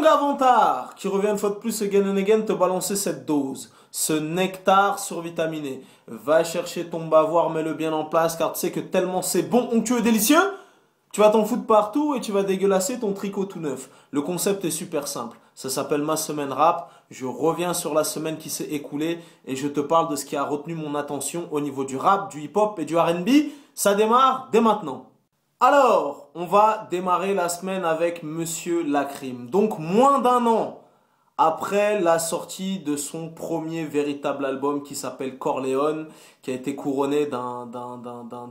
Young Avantar qui revient une fois de plus again and again te balancer cette dose, ce nectar survitaminé. Va chercher ton bavoir, mets-le bien en place car tu sais que tellement c'est bon, onctueux et délicieux, tu vas t'en foutre partout et tu vas dégueulasser ton tricot tout neuf. Le concept est super simple, ça s'appelle ma semaine rap. Je reviens sur la semaine qui s'est écoulée et je te parle de ce qui a retenu mon attention au niveau du rap, du hip-hop et du R&B. Ça démarre dès maintenant. Alors, on va démarrer la semaine avec Monsieur Lacrim. Donc, moins d'un an après la sortie de son premier véritable album qui s'appelle Corleone, qui a été couronné d'un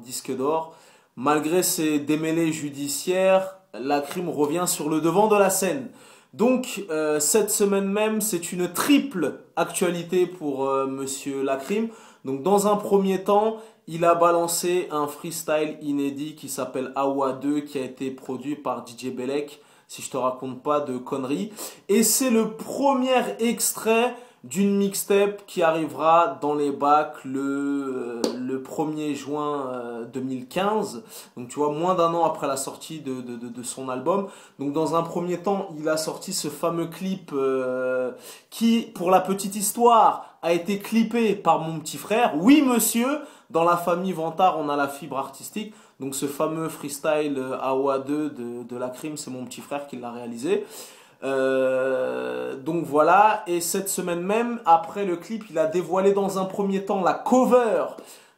disque d'or, malgré ses démêlés judiciaires, Lacrim revient sur le devant de la scène. Donc, cette semaine même, c'est une triple actualité pour Monsieur Lacrim. Donc, dans un premier temps, il a balancé un freestyle inédit qui s'appelle Awa 2 qui a été produit par DJ Belek, si je te raconte pas de conneries. Et c'est le premier extrait d'une mixtape qui arrivera dans les bacs le 1er juin 2015. Donc tu vois, moins d'un an après la sortie de son album. Donc dans un premier temps, il a sorti ce fameux clip qui, pour la petite histoire, a été clippé par mon petit frère. Oui monsieur, dans la famille Vantard, on a la fibre artistique. Donc ce fameux freestyle Awa 2 de Lacrim, c'est mon petit frère qui l'a réalisé. Donc voilà, et cette semaine même, après le clip, il a dévoilé dans un premier temps la cover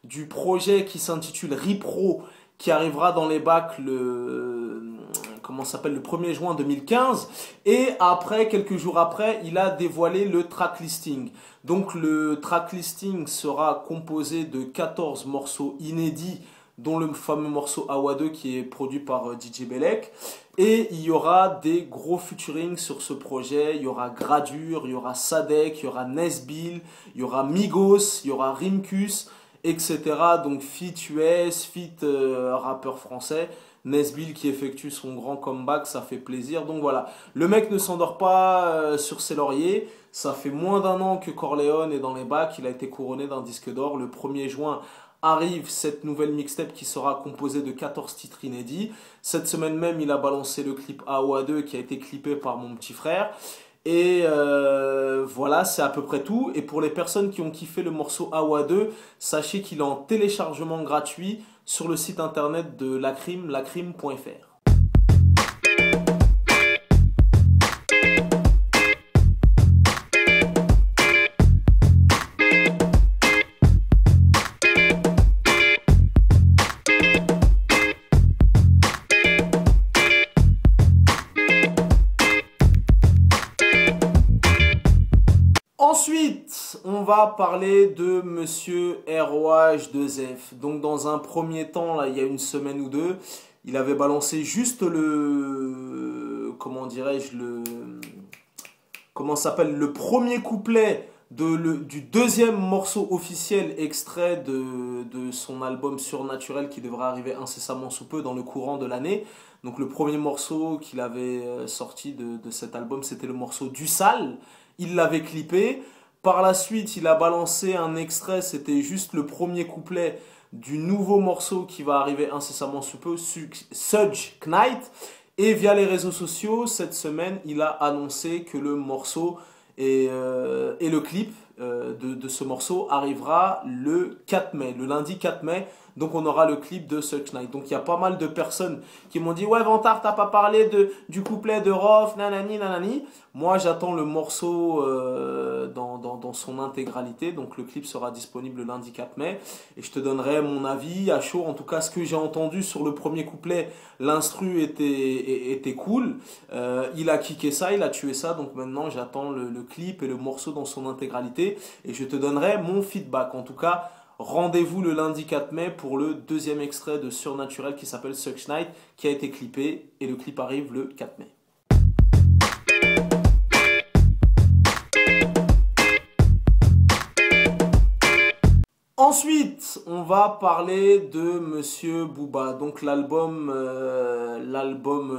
du projet qui s'intitule Repro, qui arrivera dans les bacs le 1er juin 2015. Et après, quelques jours après, il a dévoilé le track listing. Donc le track listing sera composé de 14 morceaux inédits, dont le fameux morceau Awa 2 qui est produit par DJ Belek. Et il y aura des gros featuring sur ce projet. Il y aura Gradure, il y aura Sadek, il y aura Nesbill, il y aura Migos, il y aura Rimkus, etc. Donc feat US, feat rappeur français. Nesbill qui effectue son grand comeback, ça fait plaisir. Donc voilà, le mec ne s'endort pas sur ses lauriers. Ça fait moins d'un an que Corleone est dans les bacs. Il a été couronné d'un disque d'or. Le 1er juin arrive cette nouvelle mixtape qui sera composée de 14 titres inédits. Cette semaine même, il a balancé le clip Awa 2 qui a été clippé par mon petit frère. Et voilà, c'est à peu près tout. Et pour les personnes qui ont kiffé le morceau Awa 2, sachez qu'il est en téléchargement gratuit sur le site internet de Lacrim, lacrim.fr. Ensuite, on va parler de Monsieur ROH2F. Donc dans un premier temps, là, il y a une semaine ou deux, il avait balancé juste le... Comment dirais-je le premier couplet du deuxième morceau officiel extrait de son album Surnaturel qui devra arriver incessamment sous peu dans le courant de l'année. Donc le premier morceau qu'il avait sorti de cet album, c'était le morceau Du Sale. Il l'avait clippé. Par la suite, il a balancé un extrait. C'était juste le premier couplet du nouveau morceau qui va arriver incessamment sous peu, Suge Knight. Et via les réseaux sociaux, cette semaine, il a annoncé que le morceau et le clip de ce morceau arrivera le 4 mai, le lundi 4 mai. Donc on aura le clip de Suge Knight. Donc il y a pas mal de personnes qui m'ont dit « Ouais Vantard, t'as pas parlé du couplet de Rof, nanani, nanani ». Moi j'attends le morceau dans son intégralité. Donc le clip sera disponible le lundi 4 mai. Et je te donnerai mon avis à chaud. En tout cas ce que j'ai entendu sur le premier couplet, l'instru était cool. Il a kické ça, il a tué ça. Donc maintenant j'attends le clip et le morceau dans son intégralité. Et je te donnerai mon feedback. En tout cas, rendez-vous le lundi 4 mai pour le deuxième extrait de Surnaturel qui s'appelle Suge Knight qui a été clippé et le clip arrive le 4 mai. Ensuite, on va parler de Monsieur Booba. Donc l'album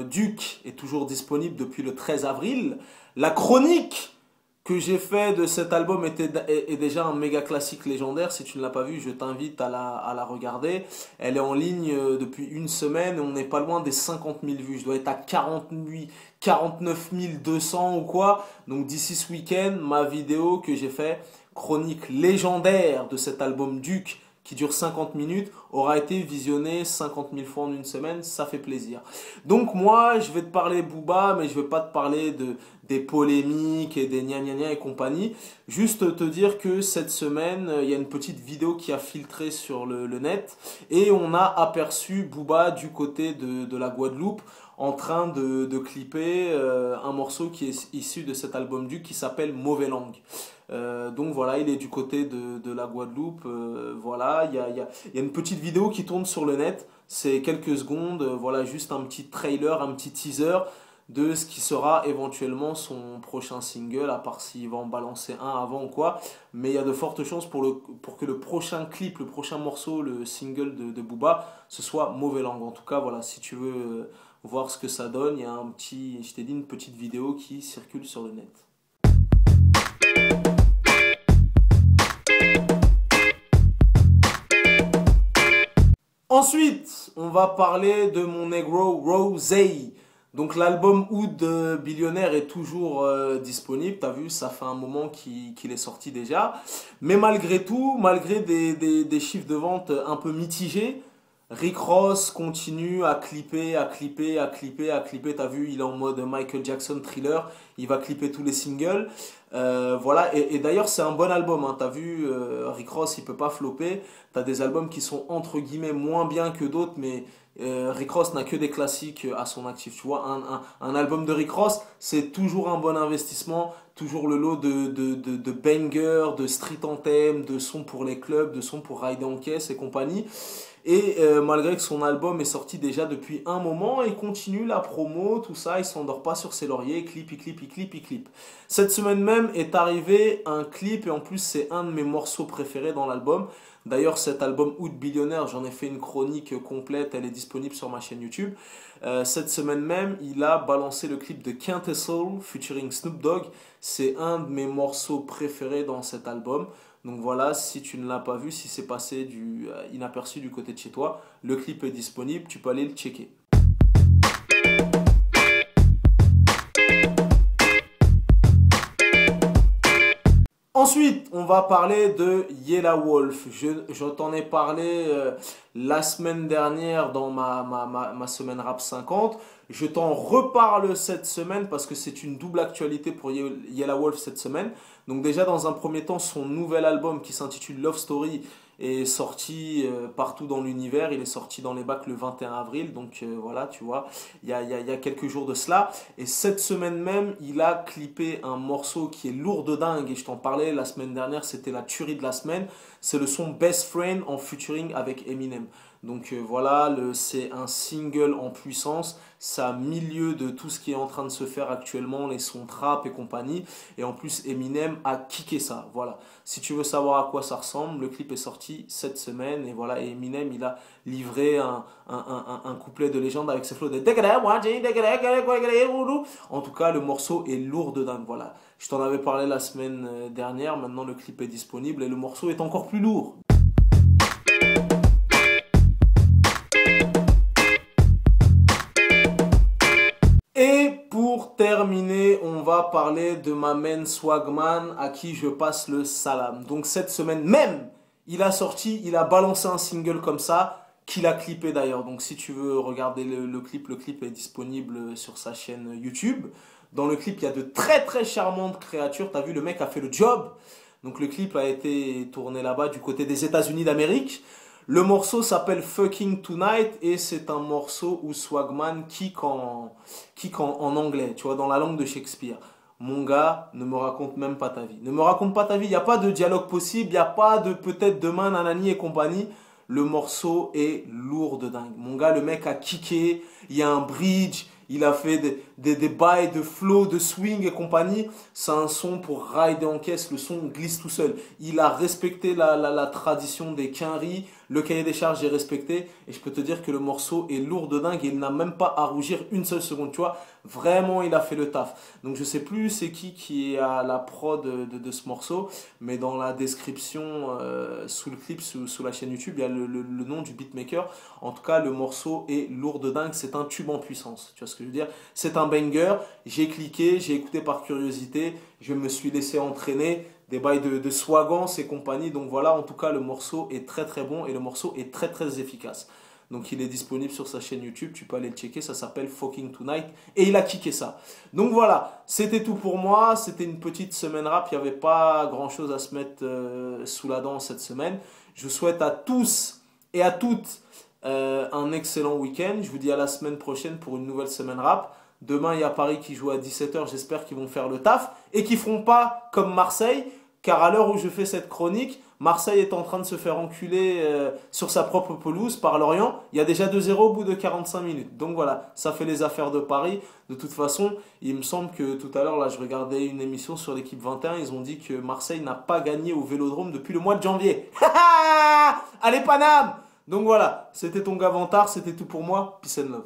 Duke est toujours disponible depuis le 13 avril. La chronique que j'ai fait de cet album est déjà un méga classique légendaire. Si tu ne l'as pas vu, je t'invite à la regarder. Elle est en ligne depuis une semaine et on n'est pas loin des 50 000 vues. Je dois être à 49 200 ou quoi. Donc d'ici ce week-end, ma vidéo que j'ai fait, chronique légendaire de cet album Duke, qui dure 50 minutes, aura été visionné 50 000 fois en une semaine, ça fait plaisir. Donc moi, je vais te parler Booba, mais je vais pas te parler des polémiques et des gna gna gna et compagnie. Juste te dire que cette semaine, il y a une petite vidéo qui a filtré sur le net et on a aperçu Booba du côté de la Guadeloupe en train de clipper un morceau qui est issu de cet album Duke qui s'appelle Mauvais Langue. Donc voilà, il est du côté de la Guadeloupe. Voilà, il y a une petite vidéo qui tourne sur le net. C'est quelques secondes. Voilà, juste un petit trailer, un petit teaser de ce qui sera éventuellement son prochain single, à part s'il va en balancer un avant ou quoi. Mais il y a de fortes chances pour que le prochain clip, le prochain morceau, le single de Booba, ce soit Mauvais Langue. En tout cas, voilà, si tu veux voir ce que ça donne, il y a je t'ai dit, une petite vidéo qui circule sur le net. Ensuite, on va parler de mon négro Rosé. Donc l'album Oud Billionnaire est toujours disponible. T'as vu, ça fait un moment qu'il est sorti déjà. Mais malgré tout, malgré des chiffres de vente un peu mitigés, Rick Ross continue à clipper, à clipper, à clipper, à clipper. T'as vu, il est en mode Michael Jackson Thriller. Il va clipper tous les singles. Voilà, et d'ailleurs c'est un bon album, hein. T'as vu, Rick Ross il peut pas flopper. T'as des albums qui sont entre guillemets moins bien que d'autres, mais Rick Ross n'a que des classiques à son actif. Tu vois, un album de Rick Ross, c'est toujours un bon investissement, toujours le lot de bangers, de street anthems, de sons pour les clubs, de sons pour rider en caisse et compagnie. Et malgré que son album est sorti déjà depuis un moment, il continue la promo, tout ça, il s'endort pas sur ses lauriers, il clip. Cette semaine même est arrivé un clip et en plus c'est un de mes morceaux préférés dans l'album. D'ailleurs cet album Oud Billionnaire, j'en ai fait une chronique complète, elle est disponible sur ma chaîne YouTube. Cette semaine même, il a balancé le clip de Quintessence featuring Snoop Dogg. C'est un de mes morceaux préférés dans cet album. Donc voilà, si tu ne l'as pas vu, si c'est passé inaperçu du côté de chez toi, le clip est disponible, tu peux aller le checker. Ensuite, on va parler de Yella Wolf. Je t'en ai parlé la semaine dernière dans ma semaine Rap 50. Je t'en reparle cette semaine parce que c'est une double actualité pour Yella Wolf cette semaine. Donc déjà, dans un premier temps, son nouvel album qui s'intitule Love Story est sorti partout dans l'univers. Il est sorti dans les bacs le 21 avril. Donc voilà, tu vois, il y a quelques jours de cela. Et cette semaine même, il a clippé un morceau qui est lourd de dingue. Et je t'en parlais la semaine dernière, c'était la tuerie de la semaine. C'est le son Best Friend en featuring avec Eminem. Donc voilà, c'est un single en puissance. C'est à milieu de tout ce qui est en train de se faire actuellement, les sons trap et compagnie. Et en plus, Eminem a kické ça. Voilà. Si tu veux savoir à quoi ça ressemble, le clip est sorti cette semaine. Et voilà, et Eminem, il a livré un couplet de légende avec ses flots de... En tout cas, le morceau est lourd de dingue. Voilà. Je t'en avais parlé la semaine dernière. Maintenant, le clip est disponible et le morceau est encore plus lourd. Et pour terminer, on va parler de ma main Swagman à qui je passe le salam. Donc cette semaine même, il a balancé un single comme ça, qu'il a clippé d'ailleurs. Donc si tu veux regarder le clip est disponible sur sa chaîne YouTube. Dans le clip, il y a de très très charmantes créatures. T'as vu, le mec a fait le job. Donc le clip a été tourné là-bas du côté des États-Unis d'Amérique. Le morceau s'appelle Fucking Tonight et c'est un morceau où Swagman kick en anglais, tu vois, dans la langue de Shakespeare. Mon gars, ne me raconte même pas ta vie. Ne me raconte pas ta vie, il n'y a pas de dialogue possible, il n'y a pas de peut-être demain, nanani et compagnie. Le morceau est lourd de dingue. Mon gars, le mec a kické, il y a un bridge, il a fait des bails de flow, de swing et compagnie. C'est un son pour rider en caisse, le son glisse tout seul. Il a respecté la tradition des quinries. Le cahier des charges est respecté et je peux te dire que le morceau est lourd de dingue et il n'a même pas à rougir une seule seconde, tu vois. Vraiment, il a fait le taf. Donc je sais plus c'est qui est à la prod de ce morceau, mais dans la description sous le clip, sous la chaîne YouTube, il y a le nom du beatmaker. En tout cas, le morceau est lourd de dingue, c'est un tube en puissance. Tu vois ce que je veux dire? C'est un banger. J'ai cliqué, j'ai écouté par curiosité, je me suis laissé entraîner, des bails de swagance et compagnie. Donc voilà, en tout cas, le morceau est très très bon et le morceau est très très efficace. Donc il est disponible sur sa chaîne YouTube, tu peux aller le checker, ça s'appelle Fucking Tonight et il a kické ça. Donc voilà, c'était tout pour moi, c'était une petite semaine rap, il n'y avait pas grand chose à se mettre sous la dent cette semaine. Je vous souhaite à tous et à toutes un excellent week-end. Je vous dis à la semaine prochaine pour une nouvelle semaine rap. Demain, il y a Paris qui joue à 17h. J'espère qu'ils vont faire le taf et qu'ils ne feront pas comme Marseille. Car à l'heure où je fais cette chronique, Marseille est en train de se faire enculer sur sa propre pelouse par Lorient. Il y a déjà 2-0 au bout de 45 minutes. Donc voilà, ça fait les affaires de Paris. De toute façon, il me semble que tout à l'heure, là, je regardais une émission sur l'équipe 21. Ils ont dit que Marseille n'a pas gagné au Vélodrome depuis le mois de janvier. Allez Paname! Donc voilà, c'était ton gars Vantard, c'était tout pour moi. Peace and love.